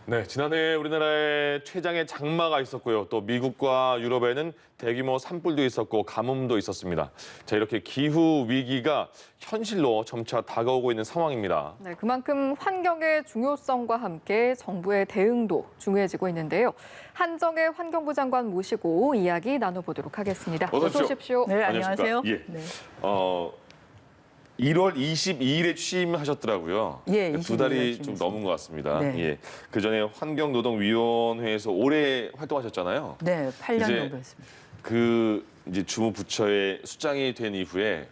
네, 지난해 우리나라에 최장의 장마가 있었고요. 또 미국과 유럽에는 대규모 산불도 있었고 가뭄도 있었습니다. 자, 이렇게 기후 위기가 현실로 점차 다가오고 있는 상황입니다. 네, 그만큼 환경의 중요성과 함께 정부의 대응도 중요해지고 있는데요. 한정의 환경부 장관 모시고 이야기 나눠보도록 하겠습니다. 어서 오십시오. 네, 안녕하세요. 예. 네. 1월 22일에 취임하셨더라고요. 예, 두 달이 22일에 좀 넘은 것 같습니다. 네. 예. 그 전에 환경노동위원회에서 오래 활동하셨잖아요. 네, 8년 이제 정도 했습니다. 그 이제 주무부처의 수장이 된 이후에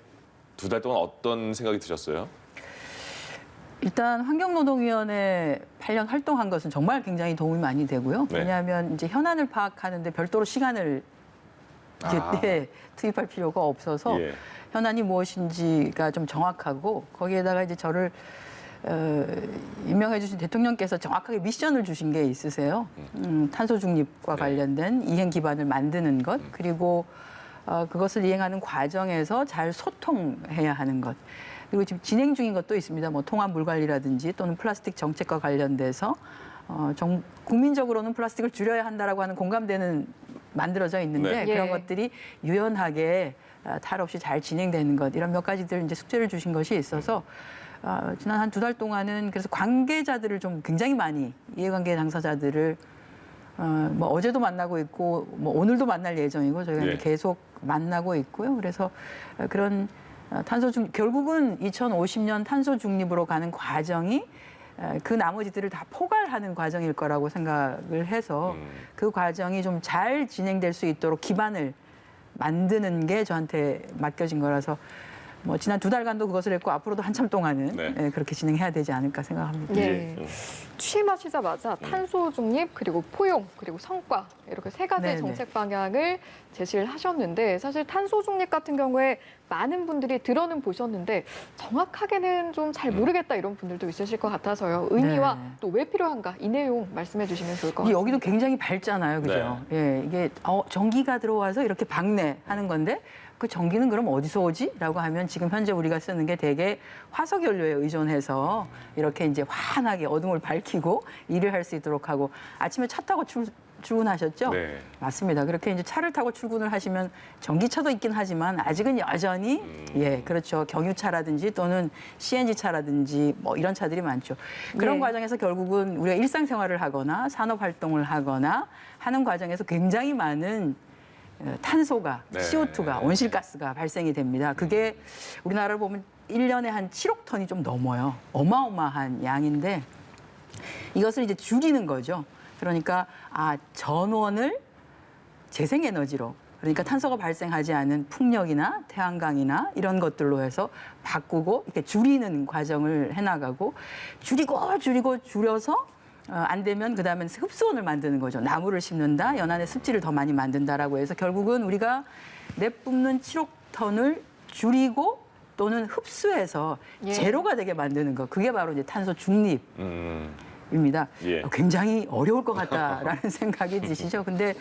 두 달 동안 어떤 생각이 드셨어요? 일단 환경노동위원회 8년 활동한 것은 정말 굉장히 도움이 많이 되고요. 네. 왜냐하면 이제 현안을 파악하는데 별도로 시간을 이제 투입할 필요가 없어서 예. 현안이 무엇인지가 좀 정확하고 거기에다가 이제 저를 임명해 주신 대통령께서 정확하게 미션을 주신 게 있으세요. 탄소 중립과 관련된 이행 기반을 만드는 것, 그리고 그것을 이행하는 과정에서 잘 소통해야 하는 것. 그리고 지금 진행 중인 것도 있습니다. 뭐 통합 물 관리라든지 또는 플라스틱 정책과 관련돼서 국민적으로는 플라스틱을 줄여야 한다라고 하는 공감대는 만들어져 있는데 네. 그런 예. 것들이 유연하게 탈 없이 잘 진행되는 것 이런 몇 가지들 이제 숙제를 주신 것이 있어서 지난 한 두 달 동안은 그래서 관계자들을 좀 굉장히 많이 이해관계 당사자들을 뭐 어제도 만나고 있고 뭐 오늘도 만날 예정이고 저희가 예. 이제 계속 만나고 있고요. 그래서 그런 결국은 2050년 탄소 중립으로 가는 과정이 그 나머지들을 다 포괄하는 과정일 거라고 생각을 해서 그 과정이 좀 잘 진행될 수 있도록 기반을 만드는 게 저한테 맡겨진 거라서 뭐 지난 두 달간도 그것을 했고 앞으로도 한참 동안은 네. 그렇게 진행해야 되지 않을까 생각합니다. 네. 예. 취임하시자마자 탄소 중립, 그리고 포용, 그리고 성과 이렇게 세 가지 네네. 정책 방향을 제시를 하셨는데 사실 탄소 중립 같은 경우에 많은 분들이 들어는 보셨는데 정확하게는 좀 잘 모르겠다 이런 분들도 있으실 것 같아서요. 의미와 네. 또 왜 필요한가 이 내용 말씀해 주시면 좋을 것 이게 같습니다. 여기도 굉장히 밝잖아요, 그죠? 예, 이게 전기가 들어와서 이렇게 방내하는 건데 그 전기는 그럼 어디서 오지?라고 하면 지금 현재 우리가 쓰는 게 대개 화석 연료에 의존해서 이렇게 이제 환하게 어둠을 밝히고 일을 할 수 있도록 하고 아침에 차 타고 출근하셨죠? 네. 맞습니다. 그렇게 이제 차를 타고 출근을 하시면 전기차도 있긴 하지만 아직은 여전히 예, 그렇죠. 경유차라든지 또는 CNG 차라든지 뭐 이런 차들이 많죠. 그런 예. 과정에서 결국은 우리가 일상생활을 하거나 산업 활동을 하거나 하는 과정에서 굉장히 많은 탄소가, 네. CO2가, 온실가스가 발생이 됩니다. 그게 우리나라를 보면 1년에 한 7억 톤이 좀 넘어요. 어마어마한 양인데 이것을 이제 줄이는 거죠. 그러니까 전원을 재생에너지로 그러니까 탄소가 발생하지 않은 풍력이나 태양광이나 이런 것들로 해서 바꾸고 이렇게 줄이는 과정을 해나가고 줄여서 안 되면 그다음에 흡수원을 만드는 거죠. 나무를 심는다, 연안에 습지를 더 많이 만든다라고 해서 결국은 우리가 내뿜는 7억 톤을 줄이고 또는 흡수해서 예. 제로가 되게 만드는 거. 그게 바로 이제 탄소 중립. 입니다. 예. 굉장히 어려울 것 같다라는 생각이 드시죠. 근데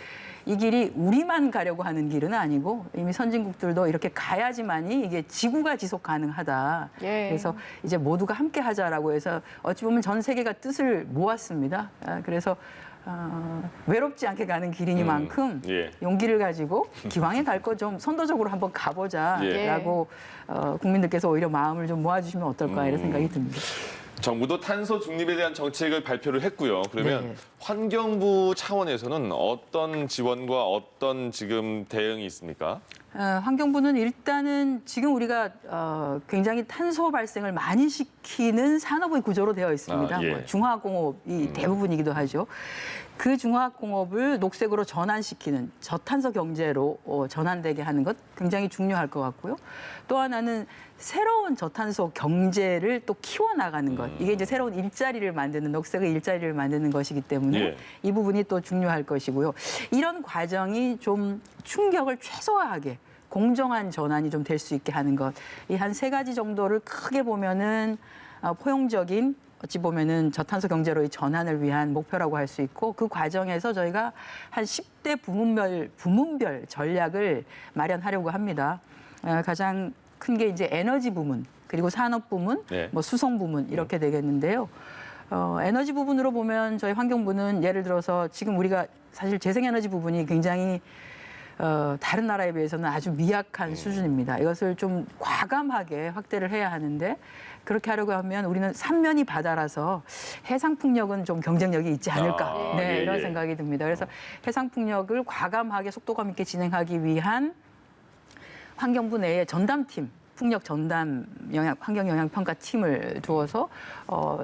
이 길이 우리만 가려고 하는 길은 아니고 이미 선진국들도 이렇게 가야지만이 이게 지구가 지속 가능하다. 예. 그래서 이제 모두가 함께 하자라고 해서 어찌 보면 전 세계가 뜻을 모았습니다. 그래서 외롭지 않게 가는 길이니만큼 예. 용기를 가지고 기왕에 갈 거 좀 선도적으로 한번 가보자라고 국민들께서 오히려 마음을 좀 모아주시면 어떨까 이런 생각이 듭니다. 정부도 탄소 중립에 대한 정책을 발표를 했고요. 그러면 네. 환경부 차원에서는 어떤 지원과 어떤 지금 대응이 있습니까? 환경부는 일단은 지금 우리가 굉장히 탄소 발생을 많이 시키는 산업의 구조로 되어 있습니다. 예. 뭐 중화학공업이 대부분이기도 하죠. 그 중화학공업을 녹색으로 전환시키는 저탄소 경제로 전환되게 하는 것 굉장히 중요할 것 같고요. 또 하나는 새로운 저탄소 경제를 또 키워나가는 것. 이게 이제 새로운 일자리를 만드는 녹색의 일자리를 만드는 것이기 때문에 예. 이 부분이 또 중요할 것이고요. 이런 과정이 좀 충격을 최소화하게 공정한 전환이 좀 될 수 있게 하는 것. 이 한 세 가지 정도를 크게 보면은 포용적인 어찌 보면은 저탄소 경제로의 전환을 위한 목표라고 할 수 있고 그 과정에서 저희가 한 10대 부문별 전략을 마련하려고 합니다. 가장 큰 게 이제 에너지 부문 그리고 산업 부문, 네. 뭐 수송 부문 이렇게 되겠는데요. 에너지 부분으로 보면 저희 환경부는 예를 들어서 지금 우리가 사실 재생에너지 부분이 굉장히 다른 나라에 비해서는 아주 미약한 수준입니다. 이것을 좀 과감하게 확대를 해야 하는데 그렇게 하려고 하면 우리는 삼면이 바다라서 해상풍력은 좀 경쟁력이 있지 않을까 예, 이런 예. 생각이 듭니다. 그래서 해상풍력을 과감하게 속도감 있게 진행하기 위한 환경부 내에 전담팀 풍력 전담 환경 영향 평가 팀을 두어서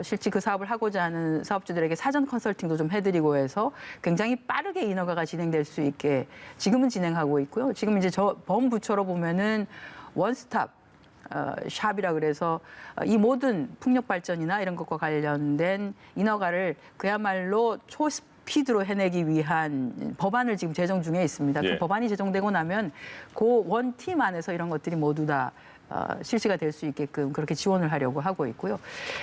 실제 그 사업을 하고자 하는 사업주들에게 사전 컨설팅도 좀 해드리고 해서 굉장히 빠르게 인허가가 진행될 수 있게 지금은 진행하고 있고요. 지금 이제 저 범부처로 보면은 원스톱 샵이라 그래서 이 모든 풍력 발전이나 이런 것과 관련된 인허가를 그야말로 초스피드로 해내기 위한 법안을 지금 제정 중에 있습니다. 예. 그 법안이 제정되고 나면 그 원팀 안에서 이런 것들이 모두 다 실시가 될 수 있게끔 그렇게 지원을 하려고 하고 있고요.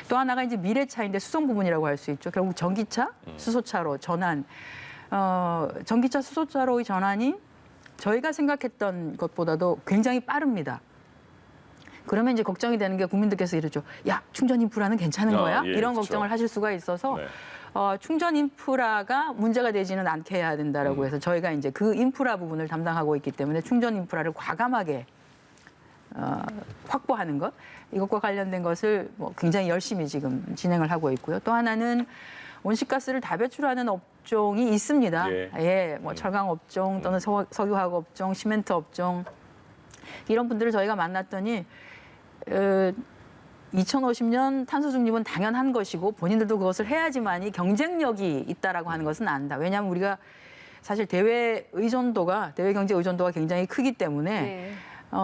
또 하나가 이제 미래차인데 수송 부분이라고 할 수 있죠. 결국 전기차, 수소차로 전환. 전기차, 수소차로의 전환이 저희가 생각했던 것보다도 굉장히 빠릅니다. 그러면 이제 걱정이 되는 게 국민들께서 이러죠. 야, 충전 인프라는 괜찮은 거야? 예, 이런 그렇죠. 걱정을 하실 수가 있어서 네. 충전 인프라가 문제가 되지는 않게 해야 된다라고 해서 저희가 이제 그 인프라 부분을 담당하고 있기 때문에 충전 인프라를 과감하게 확보하는 것 이것과 관련된 것을 굉장히 열심히 지금 진행을 하고 있고요. 또 하나는 온실가스를 다 배출하는 업종이 있습니다. 예. 뭐 철강 업종 또는 석유화학 업종, 시멘트 업종 이런 분들을 저희가 만났더니 2050년 탄소 중립은 당연한 것이고 본인들도 그것을 해야지만이 경쟁력이 있다라고 하는 것은 안다. 왜냐하면 우리가 사실 대외 경제 의존도가 굉장히 크기 때문에. 네.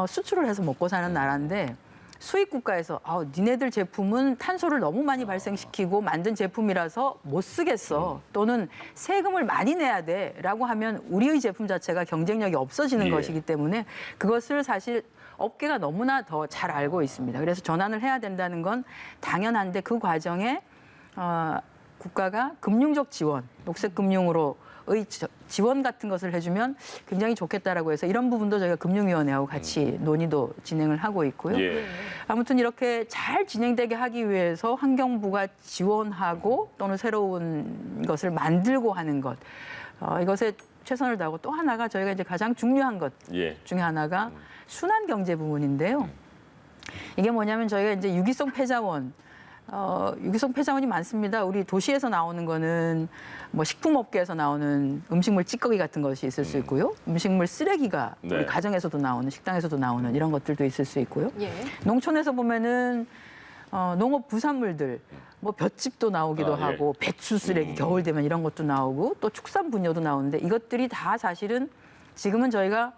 수출을 해서 먹고 사는 나라인데 수입 국가에서 니네들 제품은 탄소를 너무 많이 발생시키고 만든 제품이라서 못 쓰겠어 또는 세금을 많이 내야 돼라고 하면 우리의 제품 자체가 경쟁력이 없어지는 예. 것이기 때문에 그것을 사실 업계가 너무나 더 잘 알고 있습니다. 그래서 전환을 해야 된다는 건 당연한데 그 과정에 국가가 금융적 지원, 녹색 금융으로 지원 같은 것을 해주면 굉장히 좋겠다라고 해서 이런 부분도 저희가 금융위원회하고 같이 논의도 진행을 하고 있고요. 예. 아무튼 이렇게 잘 진행되게 하기 위해서 환경부가 지원하고 또는 새로운 것을 만들고 하는 것 이것에 최선을 다하고 또 하나가 저희가 이제 가장 중요한 것 예. 중에 하나가 순환 경제 부분인데요. 이게 뭐냐면 저희가 이제 유기성 폐자원 유기성 폐자원이 많습니다. 우리 도시에서 나오는 거는 뭐 식품업계에서 나오는 음식물 찌꺼기 같은 것이 있을 수 있고요. 음식물 쓰레기가 네. 우리 가정에서도 나오는 식당에서도 나오는 이런 것들도 있을 수 있고요. 예. 농촌에서 보면은 농업 부산물들 뭐 볏짚도 나오기도 예. 하고 배추 쓰레기 겨울 되면 이런 것도 나오고 또 축산 분뇨도 나오는데 이것들이 다 사실은 지금은 저희가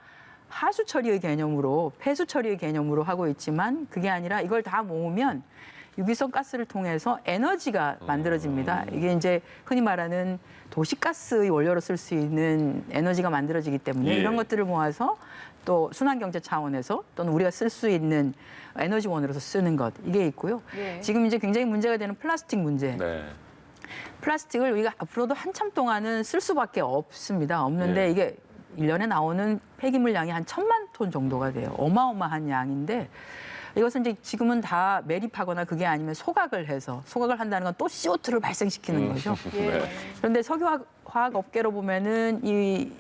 하수 처리의 개념으로 폐수 처리의 개념으로 하고 있지만 그게 아니라 이걸 다 모으면 유기성 가스를 통해서 에너지가 만들어집니다. 이게 이제 흔히 말하는 도시가스의 원료로 쓸 수 있는 에너지가 만들어지기 때문에 예. 이런 것들을 모아서 또 순환경제 차원에서 또는 우리가 쓸 수 있는 에너지원으로서 쓰는 것 이게 있고요. 예. 지금 이제 굉장히 문제가 되는 플라스틱 문제. 네. 플라스틱을 우리가 앞으로도 한참 동안은 쓸 수밖에 없습니다. 없는데 예. 이게 1년에 나오는 폐기물 양이 한 1,000만 톤 정도가 돼요. 어마어마한 양인데 이것은 이제 지금은 다 매립하거나 그게 아니면 소각을 해서 소각을 한다는 건 또 CO2를 발생시키는 거죠. 예. 네. 그런데 석유화학 업계로 보면은 이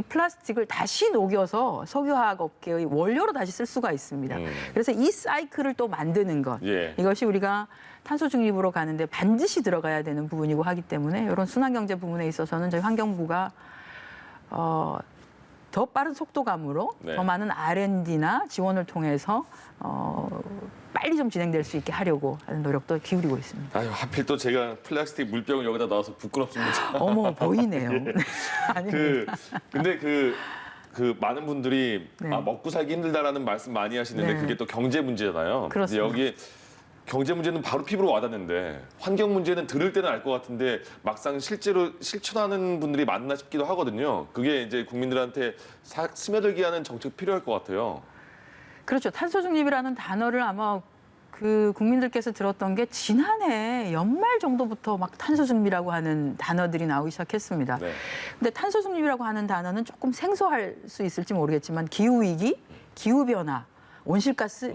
플라스틱을 다시 녹여서 석유화학 업계의 원료로 다시 쓸 수가 있습니다. 그래서 이 사이클을 또 만드는 것 예. 이것이 우리가 탄소 중립으로 가는데 반드시 들어가야 되는 부분이고 하기 때문에 이런 순환경제 부분에 있어서는 저희 환경부가 더 빠른 속도감으로 네. 더 많은 R&D나 지원을 통해서 빨리 좀 진행될 수 있게 하려고 하는 노력도 기울이고 있습니다. 아유, 하필 또 제가 플라스틱 물병을 여기다 넣어서 부끄럽습니다. 어머 보이네요. 아닙니다. 근데 그 많은 분들이 네. 먹고 살기 힘들다라는 말씀 많이 하시는데 네. 그게 또 경제 문제잖아요. 그렇습니다. 근데 여기 경제 문제는 바로 피부로 와닿는데 환경 문제는 들을 때는 알 것 같은데 막상 실제로 실천하는 분들이 많나 싶기도 하거든요. 그게 이제 국민들한테 스며들게 하는 정책 필요할 것 같아요. 그렇죠. 탄소 중립이라는 단어를 아마 그 국민들께서 들었던 게 지난해 연말 정도부터 막 탄소 중립이라고 하는 단어들이 나오기 시작했습니다. 네. 근데 탄소 중립이라고 하는 단어는 조금 생소할 수 있을지 모르겠지만 기후 위기, 기후 변화, 온실가스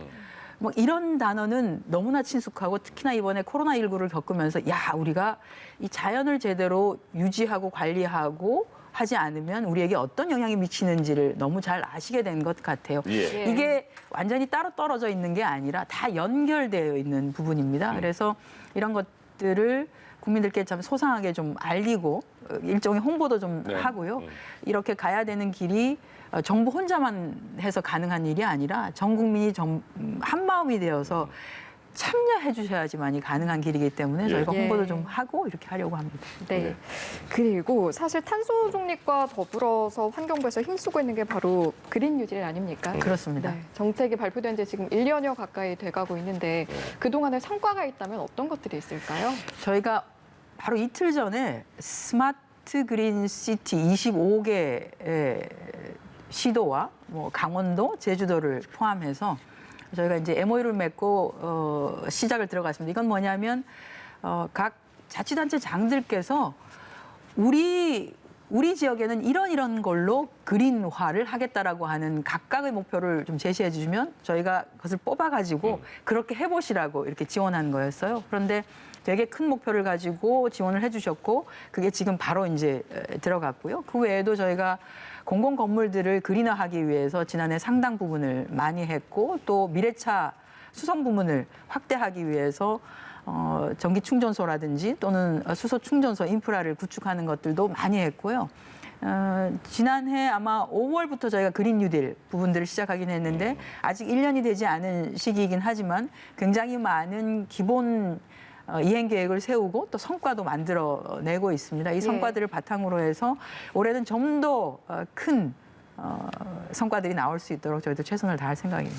뭐 이런 단어는 너무나 친숙하고 특히나 이번에 코로나19를 겪으면서 야, 우리가 이 자연을 제대로 유지하고 관리하고 하지 않으면 우리에게 어떤 영향이 미치는지를 너무 잘 아시게 된 것 같아요. 예. 이게 완전히 따로 떨어져 있는 게 아니라 다 연결되어 있는 부분입니다. 그래서 이런 것들을 국민들께 참 소상하게 좀 알리고 일종의 홍보도 좀 네. 하고요. 이렇게 가야 되는 길이 정부 혼자만 해서 가능한 일이 아니라 전 국민이 한 마음이 되어서 참여해 주셔야지만이 가능한 길이기 때문에 저희가 예. 홍보도 좀 하고 이렇게 하려고 합니다. 네. 그리고 사실 탄소 중립과 더불어서 환경부에서 힘쓰고 있는 게 바로 그린 뉴딜 아닙니까? 그렇습니다. 네. 정책이 발표된 지 지금 1년여 가까이 돼가고 있는데 그동안에 성과가 있다면 어떤 것들이 있을까요? 저희가 바로 이틀 전에 스마트 그린 시티 25개 시도와 뭐 강원도, 제주도를 포함해서 저희가 이제 MOU를 맺고 시작을 들어갔습니다. 이건 뭐냐면 각 자치단체장들께서 우리 지역에는 이런 걸로 그린화를 하겠다라고 하는 각각의 목표를 좀 제시해 주시면 저희가 그것을 뽑아가지고 그렇게 해보시라고 이렇게 지원한 거였어요. 그런데 되게 큰 목표를 가지고 지원을 해주셨고 그게 지금 바로 이제 들어갔고요. 그 외에도 저희가 공공 건물들을 그린화하기 위해서 지난해 상당 부분을 많이 했고 또 미래차 수송 부문을 확대하기 위해서 전기 충전소라든지 또는 수소 충전소 인프라를 구축하는 것들도 많이 했고요. 지난해 아마 5월부터 저희가 그린 뉴딜 부분들을 시작하긴 했는데 아직 1년이 되지 않은 시기이긴 하지만 굉장히 많은 기본 이행 계획을 세우고 또 성과도 만들어내고 있습니다. 이 성과들을 바탕으로 해서 올해는 좀 더 큰 성과들이 나올 수 있도록 저희도 최선을 다할 생각입니다.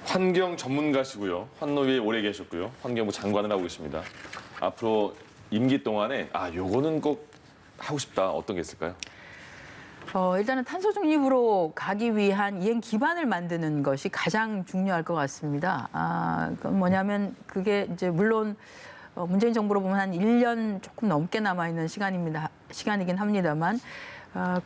환경 전문가시고요. 환노위에 오래 계셨고요. 환경부 장관을 하고 계십니다. 앞으로 임기 동안에 요거는 꼭 하고 싶다. 어떤 게 있을까요? 일단은 탄소 중립으로 가기 위한 이행 기반을 만드는 것이 가장 중요할 것 같습니다. 그건 뭐냐면 그게 이제 물론 문재인 정부로 보면 한 1년 조금 넘게 남아 있는 시간이긴 합니다만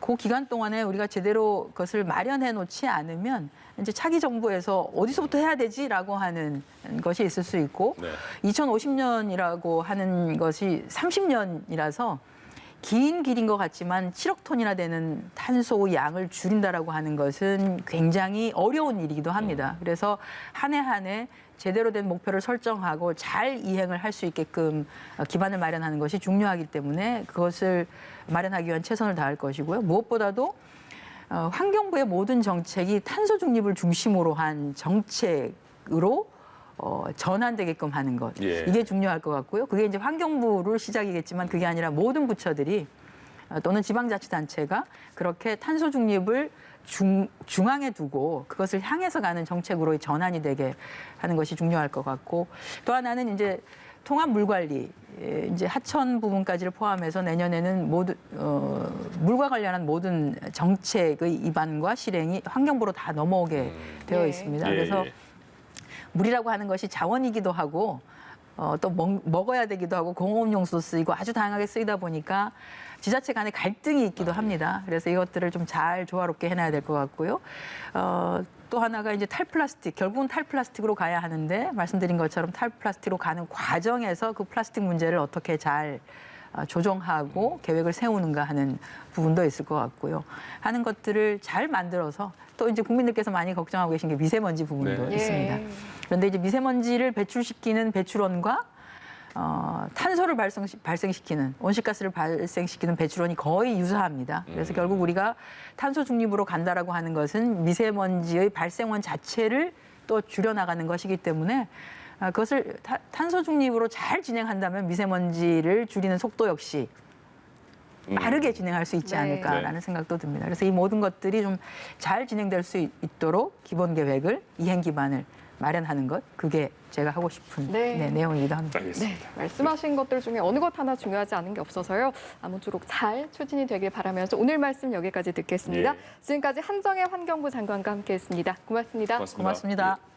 그 기간 동안에 우리가 제대로 그것을 마련해 놓지 않으면 이제 차기 정부에서 어디서부터 해야 되지라고 하는 것이 있을 수 있고 네. 2050년이라고 하는 것이 30년이라서 긴 길인 것 같지만 7억 톤이나 되는 탄소 양을 줄인다라고 하는 것은 굉장히 어려운 일이기도 합니다. 그래서 한 해 한 해 제대로 된 목표를 설정하고 잘 이행을 할 수 있게끔 기반을 마련하는 것이 중요하기 때문에 그것을 마련하기 위한 최선을 다할 것이고요. 무엇보다도 환경부의 모든 정책이 탄소 중립을 중심으로 한 정책으로 전환되게끔 하는 것. 예. 이게 중요할 것 같고요. 그게 이제 환경부를 시작이겠지만 그게 아니라 모든 부처들이 또는 지방자치단체가 그렇게 탄소 중립을 중앙에 두고 그것을 향해서 가는 정책으로 전환이 되게 하는 것이 중요할 것 같고 또 하나는 이제 통합 물관리 이제 하천 부분까지를 포함해서 내년에는 모든 물과 관련한 모든 정책의 입안과 실행이 환경부로 다 넘어오게 되어 예. 있습니다. 예, 그래서 예. 물이라고 하는 것이 자원이기도 하고 또 먹어야 되기도 하고 공업용수도 쓰이고 아주 다양하게 쓰이다 보니까 지자체 간에 갈등이 있기도 합니다. 그래서 이것들을 좀 잘 조화롭게 해놔야 될 것 같고요. 또 하나가 이제 탈플라스틱, 결국은 탈플라스틱으로 가야 하는데 말씀드린 것처럼 탈플라스틱으로 가는 과정에서 그 플라스틱 문제를 어떻게 잘 조정하고 계획을 세우는가 하는 부분도 있을 것 같고요. 하는 것들을 잘 만들어서 또 이제 국민들께서 많이 걱정하고 계신 게 미세먼지 부분도 네. 있습니다. 그런데 이제 미세먼지를 배출시키는 배출원과 탄소를 발생시키는 온실가스를 발생시키는 배출원이 거의 유사합니다. 그래서 결국 우리가 탄소 중립으로 간다라고 하는 것은 미세먼지의 발생원 자체를 또 줄여나가는 것이기 때문에 그것을 탄소 중립으로 잘 진행한다면 미세먼지를 줄이는 속도 역시 빠르게 진행할 수 있지 네. 않을까라는 네. 생각도 듭니다. 그래서 이 모든 것들이 좀 잘 진행될 수 있도록 기본 계획을 이행 기반을 마련하는 것 그게 제가 하고 싶은 네. 내용이기도 합니다. 알겠습니다. 네, 말씀하신 것들 중에 어느 것 하나 중요하지 않은 게 없어서요. 아무쪼록 잘 추진이 되길 바라면서 오늘 말씀 여기까지 듣겠습니다. 예. 지금까지 한정혜 환경부 장관과 함께했습니다. 고맙습니다. 고맙습니다. 고맙습니다. 예.